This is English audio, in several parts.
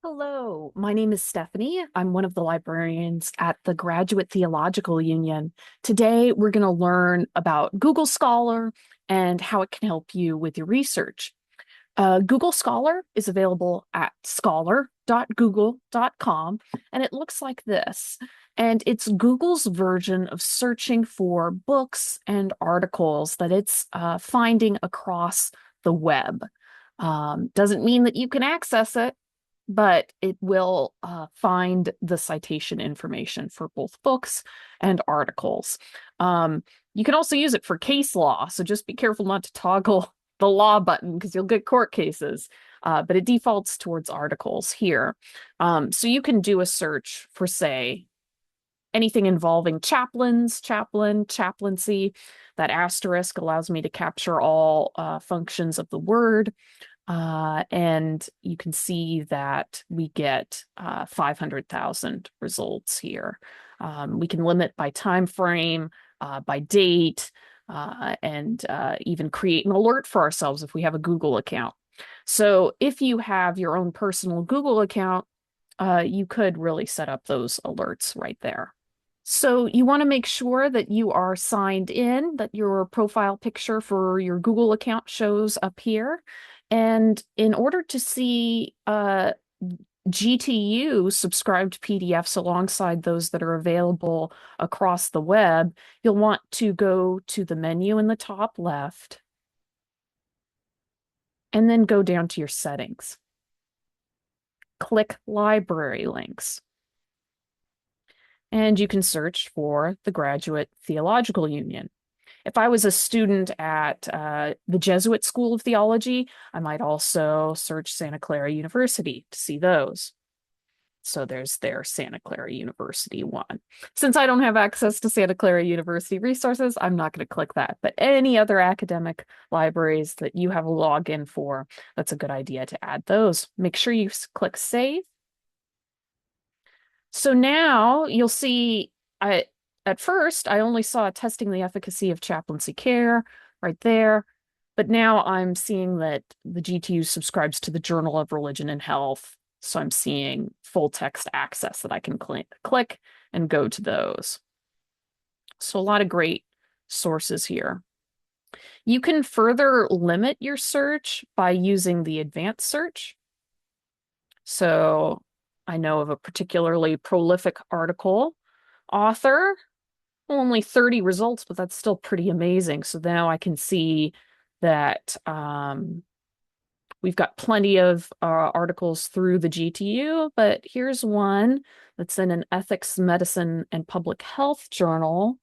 Hello, my name is Stephanie. I'm one of the librarians at the Graduate Theological Union. Today, we're going to learn about Google Scholar and how it can help you with your research. Google Scholar is available at scholar.google.com, and it looks like this. And it's Google's version of searching for books and articles that it's finding across the web. Doesn't mean that you can access it, but it will find the citation information for both books and articles. You can also use it for case law, so just be careful not to toggle the law button because you'll get court cases, but it defaults towards articles here. So you can do a search for, say, anything involving chaplaincy. That asterisk allows me to capture all functions of the word. And you can see that we get 500,000 results here. We can limit by time frame, by date, and even create an alert for ourselves if we have a Google account. So if you have your own personal Google account, you could really set up those alerts right there. So you want to make sure that you are signed in, that your profile picture for your Google account shows up here. And in order to see GTU subscribed PDFs alongside those that are available across the web, you'll want to go to the menu in the top left and then go down to your settings. Click Library Links. And you can search for the Graduate Theological Union. If I was a student at the Jesuit School of Theology, I might also search Santa Clara University to see those. So there's their Santa Clara University one. Since I don't have access to Santa Clara University resources, I'm not going to click that. But any other academic libraries that you have a login for, that's a good idea to add those. Make sure you click Save. So now you'll see, at first, I only saw testing the efficacy of chaplaincy care right there. But now I'm seeing that the GTU subscribes to the Journal of Religion and Health. So I'm seeing full text access that I can click and go to those. So a lot of great sources here. You can further limit your search by using the advanced search. So I know of a particularly prolific article author, only 30 results, but that's still pretty amazing. So now I can see that we've got plenty of articles through the GTU, but here's one that's in an ethics, medicine, and public health journal,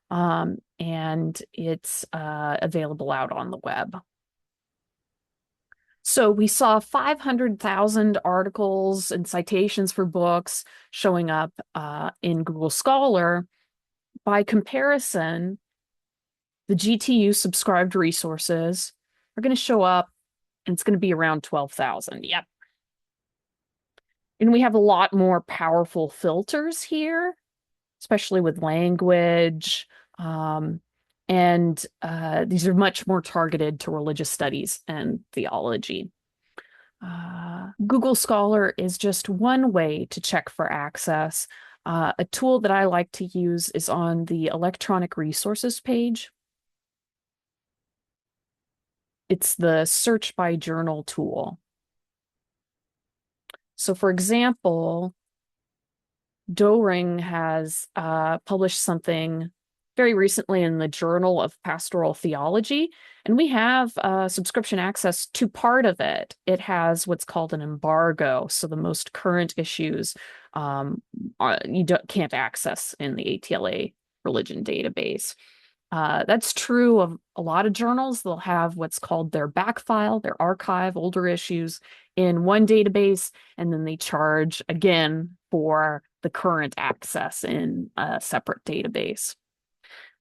and it's available out on the web. So we saw 500,000 articles and citations for books showing up in Google Scholar. By comparison, the GTU subscribed resources are going to show up, and it's going to be around 12,000. Yep. And we have a lot more powerful filters here, especially with language. And these are much more targeted to religious studies and theology. Google Scholar is just one way to check for access. A tool that I like to use is on the electronic resources page. It's the search by journal tool. So for example, Doring has published something very recently in the Journal of Pastoral Theology, and we have subscription access to part of it. It has what's called an embargo, so the most current issues can't access in the ATLA religion database. That's true of a lot of journals. They'll have what's called their back file, their archive, older issues in one database, and then they charge again for the current access in a separate database.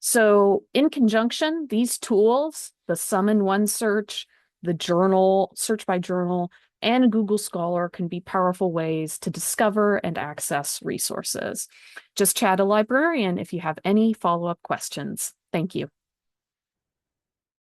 So in conjunction, these tools, the Sum in One search, the journal, search by journal, and Google Scholar can be powerful ways to discover and access resources. Just chat a librarian if you have any follow-up questions. Thank you.